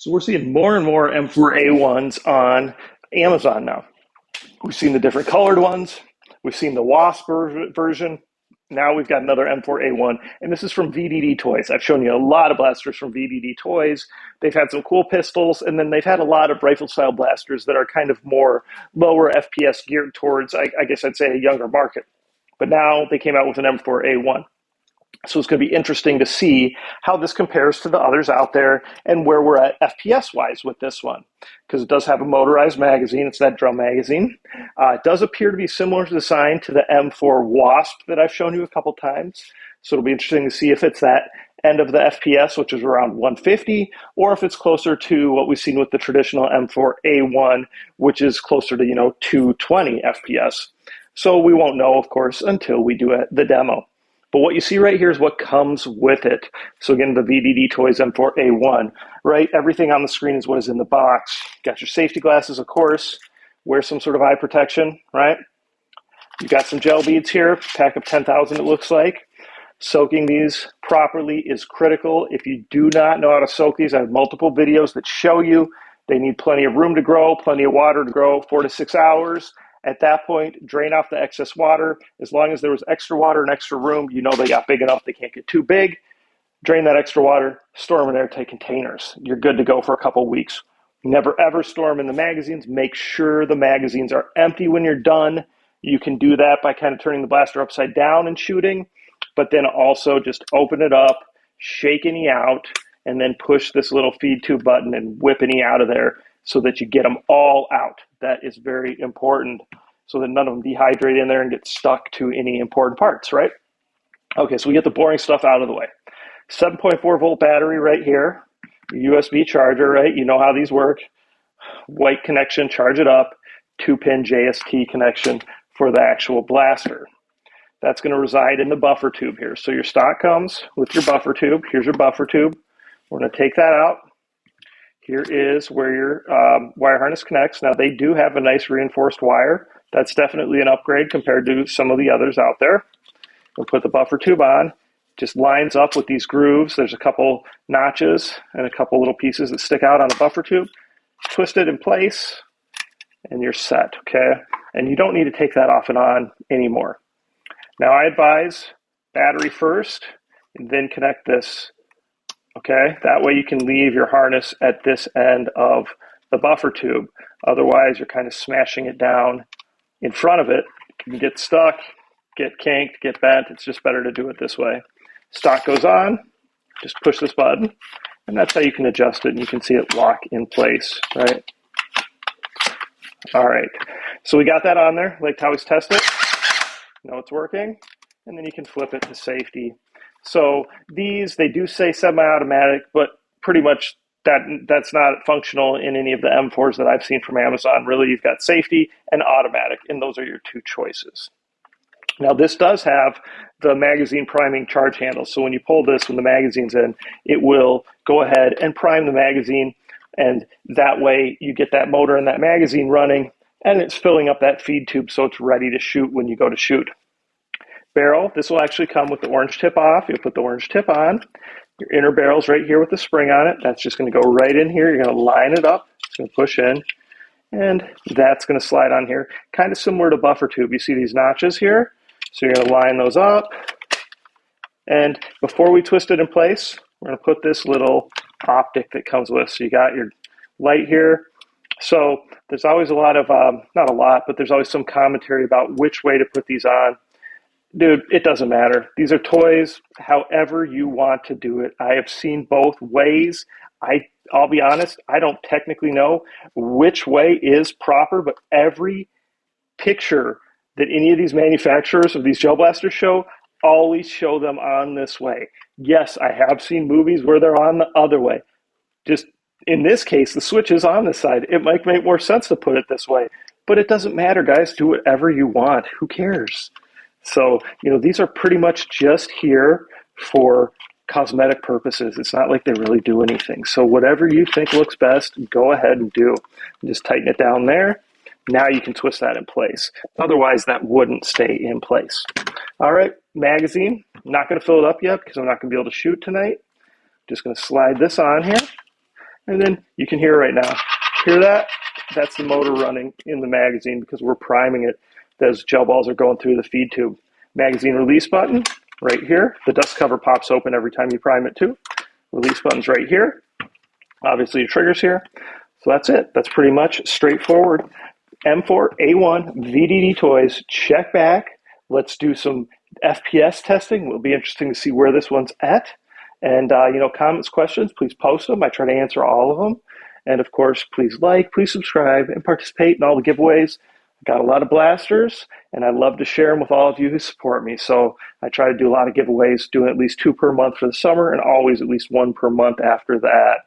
So we're seeing more and more M4a1s on Amazon now. We've seen the different colored ones. We've seen the wasp version. Now we've got another M4a1, and this is from VDD Toys. I've shown you a lot of blasters from VDD Toys. They've had some cool pistols, and then they've had a lot of rifle-style blasters that are kind of more lower FPS geared towards, I guess I'd say, a younger market. But now they came out with an M4a1. So it's going to be interesting to see how this compares to the others out there and where we're at FPS-wise with this one. Because it does have a motorized magazine. It's that drum magazine. It does appear to be similar to design to the M4 Wasp that I've shown you a couple times. So it'll be interesting to see if it's that end of the FPS, which is around 150, or if it's closer to what we've seen with the traditional M4a1, which is closer to, 220 FPS. So we won't know, of course, until we do the demo. But what you see right here is what comes with it. So again, the VDD Toys M4a1, right? Everything on the screen is what is in the box. Got your safety glasses, of course. Wear some sort of eye protection, right? You've got some gel beads here, pack of 10,000 it looks like. Soaking these properly is critical. If you do not know how to soak these, I have multiple videos that show you. They need plenty of room to grow, plenty of water to grow, 4 to 6 hours. At that point, drain off the excess water. As long as there was extra water and extra room, they got big enough, they can't get too big. Drain that extra water, store them in airtight containers. You're good to go for a couple weeks. Never ever store them in the magazines. Make sure the magazines are empty when you're done. You can do that by kind of turning the blaster upside down and shooting, but then also just open it up, shake any out, and then push this little feed tube button and whip any out of there so that you get them all out. That is very important so that none of them dehydrate in there and get stuck to any important parts, right? Okay, so we get the boring stuff out of the way. 7.4 volt battery right here, USB charger, right? You know how these work. White connection, charge it up, 2-pin JST connection for the actual blaster. That's going to reside in the buffer tube here. So your stock comes with your buffer tube. Here's your buffer tube. We're going to take that out. Here is where your wire harness connects. Now, they do have a nice reinforced wire. That's definitely an upgrade compared to some of the others out there. We'll put the buffer tube on. Just lines up with these grooves. There's a couple notches and a couple little pieces that stick out on the buffer tube. Twist it in place, and you're set, okay? And you don't need to take that off and on anymore. Now, I advise battery first, and then connect this. Okay, that way you can leave your harness at this end of the buffer tube. Otherwise, you're kind of smashing it down in front of it. You can get stuck, get kinked, get bent. It's just better to do it this way. Stock goes on, just push this button, and that's how you can adjust it, and you can see it lock in place, right? All right, so we got that on there, like how he's tested. Know it's working, and then you can flip it to safety. So these, they do say semi-automatic, but pretty much that's not functional in any of the M4s that I've seen from Amazon. Really, you've got safety and automatic, and those are your two choices. Now, this does have the magazine priming charge handle. So when you pull this, when the magazine's in, it will go ahead and prime the magazine, and that way you get that motor and that magazine running, and it's filling up that feed tube so it's ready to shoot when you go to shoot. Barrel, this will actually come with the orange tip off. You'll put the orange tip on. Your inner barrel's right here with the spring on it. That's just going to go right in here. You're going to line it up. It's going to push in. And that's going to slide on here. Kind of similar to buffer tube. You see these notches here? So you're going to line those up. And before we twist it in place, we're going to put this little optic that comes with. So you got your light here. So there's always a lot of, not a lot, but there's always some commentary about which way to put these on. Dude, it doesn't matter. These are toys, however you want to do it. I have seen both ways. I'll be honest, I don't technically know which way is proper, but every picture that any of these manufacturers of these gel blasters show, always show them on this way. Yes, I have seen movies where they're on the other way. Just in this case, the switch is on this side. It might make more sense to put it this way, but it doesn't matter, guys. Do whatever you want. Who cares? So, these are pretty much just here for cosmetic purposes. It's not like they really do anything. So whatever you think looks best, go ahead and do. Just tighten it down there. Now you can twist that in place. Otherwise, that wouldn't stay in place. All right, magazine. I'm not going to fill it up yet because I'm not going to be able to shoot tonight. Just going to slide this on here. And then you can hear right now. Hear that? That's the motor running in the magazine because we're priming it. Those gel balls are going through the feed tube. Magazine release button right here. The dust cover pops open every time you prime it too. Release button's right here. Obviously your trigger's here. So that's it. That's pretty much straightforward. M4a1 VDD toys. Check back. Let's do some FPS testing. It'll be interesting to see where this one's at. And, comments, questions, please post them. I try to answer all of them. And, of course, please like, please subscribe, and participate in all the giveaways. I've got a lot of blasters, and I love to share them with all of you who support me. So I try to do a lot of giveaways, doing at least 2 per month for the summer, and always at least 1 per month after that.